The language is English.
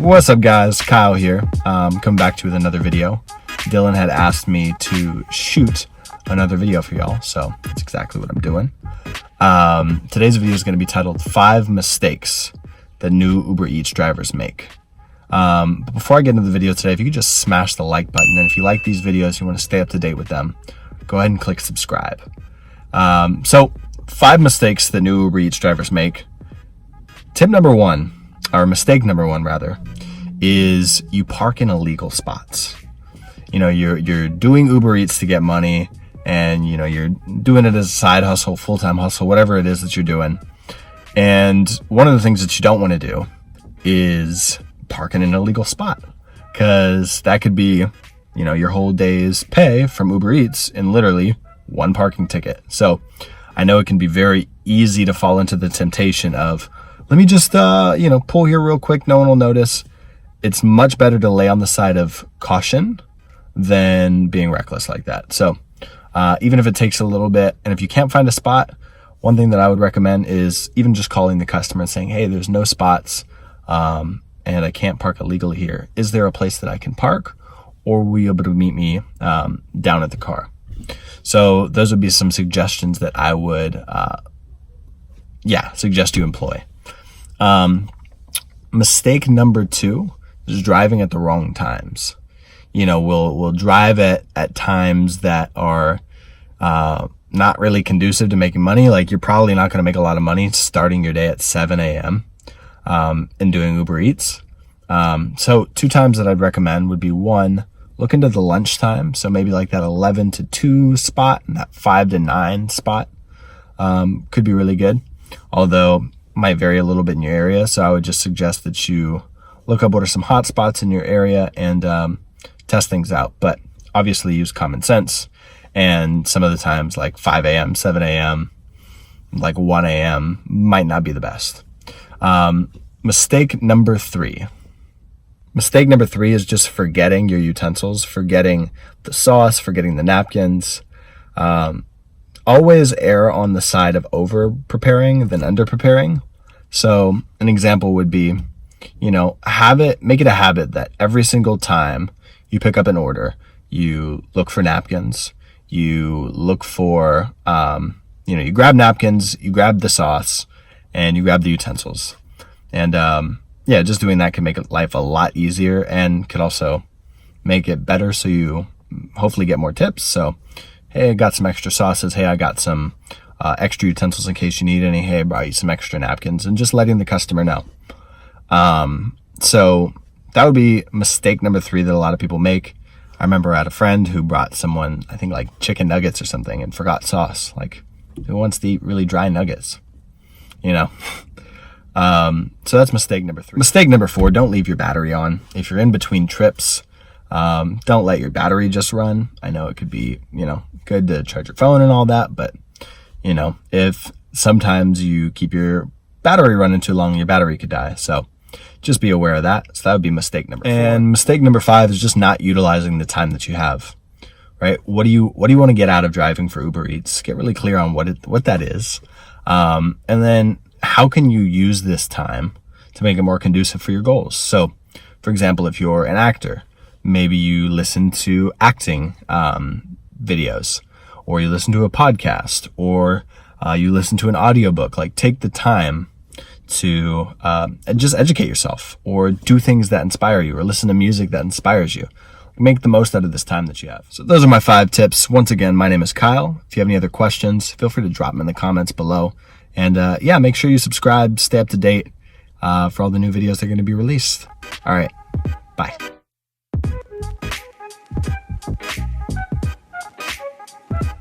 What's up guys, Kyle here, coming back to you with another video. Dylan had asked me to shoot another video for y'all, so that's exactly what I'm doing. Today's video is going to be titled 5 Mistakes that New Uber Eats Drivers Make. But before I get into the video today, if you could just smash the like button, and if you like these videos, you want to stay up to date with them, go ahead and click subscribe. So 5 mistakes that new Uber Eats drivers make. Tip number 1, or mistake number 1 rather, is you park in illegal spots. You know, you're doing Uber Eats to get money, and you know, you're doing it as a side hustle, full-time hustle, whatever it is that you're doing. And one of the things that you don't want to do is park in an illegal spot, because that could be, you know, your whole day's pay from Uber Eats in literally one parking ticket. So I know it can be very easy to fall into the temptation of, let me just, you know, pull here real quick. No one will notice. It's much better to lay on the side of caution than being reckless like that. So even if it takes a little bit, and if you can't find a spot, one thing that I would recommend is even just calling the customer and saying, hey, there's no spots, and I can't park illegally here. Is there a place that I can park, or will you be able to meet me down at the car? So those would be some suggestions that I would, suggest you employ. Mistake number 2 is driving at the wrong times. You know, we'll drive at times that are not really conducive to making money. Like, you're probably not going to make a lot of money starting your day at 7 a.m. And doing Uber Eats. So 2 times that I'd recommend would be, 1, look into the lunchtime. So maybe like that 11 to 2 spot and that 5 to 9 spot could be really good. Although might vary a little bit in your area. So I would just suggest that you look up what are some hot spots in your area and test things out. But obviously use common sense. And some of the times like 5 a.m., 7 a.m., like 1 a.m. might not be the best. Mistake number 3. Mistake number 3 is just forgetting your utensils, forgetting the sauce, forgetting the napkins. Always err on the side of over preparing than under preparing. So an example would be, you know, make it a habit that every single time you pick up an order, you look for napkins, you look for, you grab napkins, you grab the sauce, and you grab the utensils. And just doing that can make life a lot easier and could also make it better, so you hopefully get more tips. So, hey, I got some extra sauces. Hey, I got some extra utensils in case you need any. Hey, I brought you some extra napkins, and just letting the customer know. So that would be mistake number 3 that a lot of people make. I remember I had a friend who brought someone, I think like chicken nuggets or something, and forgot sauce. Like, who wants to eat really dry nuggets? You know? So that's mistake number 3. Mistake number 4, don't leave your battery on. If you're in between trips, don't let your battery just run. I know it could be, you know, good to charge your phone and all that, but you know, if sometimes you keep your battery running too long, your battery could die. So just be aware of that. So that would be mistake number 4. And mistake number 5 is just not utilizing the time that you have, right? What do you want to get out of driving for Uber Eats? Get really clear on what that is. And then how can you use this time to make it more conducive for your goals? So for example, if you're an actor, maybe you listen to acting videos, or you listen to a podcast, or you listen to an audiobook. Like, take the time to just educate yourself, or do things that inspire you, or listen to music that inspires you. Make the most out of this time that you have. So those are my 5 tips. Once again, my name is Kyle. If you have any other questions, feel free to drop them in the comments below. And make sure you subscribe, stay up to date for all the new videos that are going to be released. All right, bye.